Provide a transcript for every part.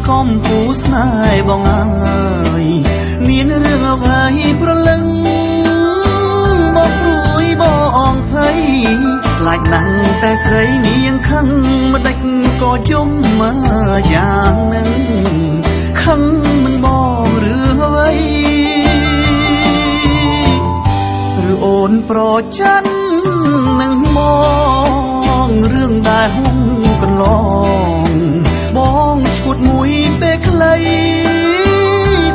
ខំពូស្នេហ៍បងអើយមានរឿងអ្វីប្រលឹងមកព្រួយបងភ័យខ្លាចណាស់តែស្រីនាងខឹងមិនដេចក៏យំមកយ៉ាងនឹងខឹងមិនបងរឿងអ្វីឬអូនប្រច័ណ្ឌនឹងបងរឿងដែលហុំកន្លងបងឈួតមួយពេលខ្លី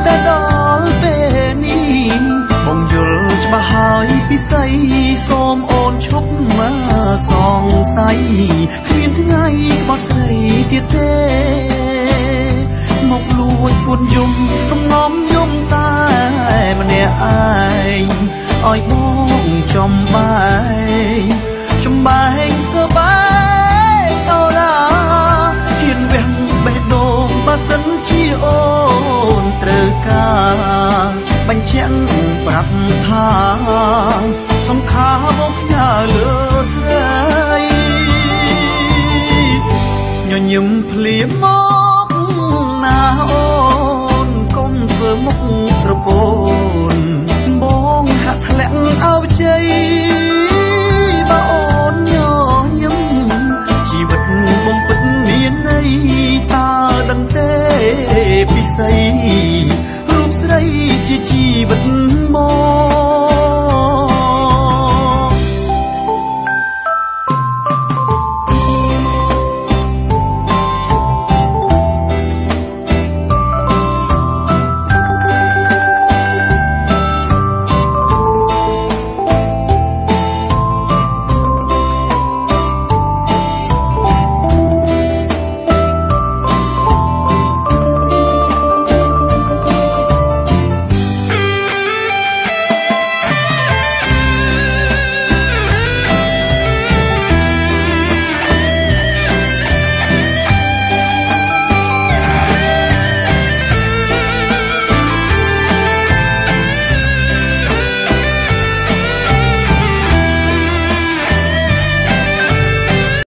តែដល់ពេលនេះបងយល់ច្បាស់ហើយពិសីសូមអូនឈប់មកសង្ស័យគ្មានថ្ងៃបត់ស្រីទៀតទេមកលួចពួនយំសំងំយំតែម្នាក់ឯងឲ្យបងចំបែងស្ទើបែងអូឡាហ៊ានវះបេះដូងបើសិនជាអូនត្រូវការបញ្ជាក់ប្រាប់ថាសំខាបងផ្ញើលើស្រី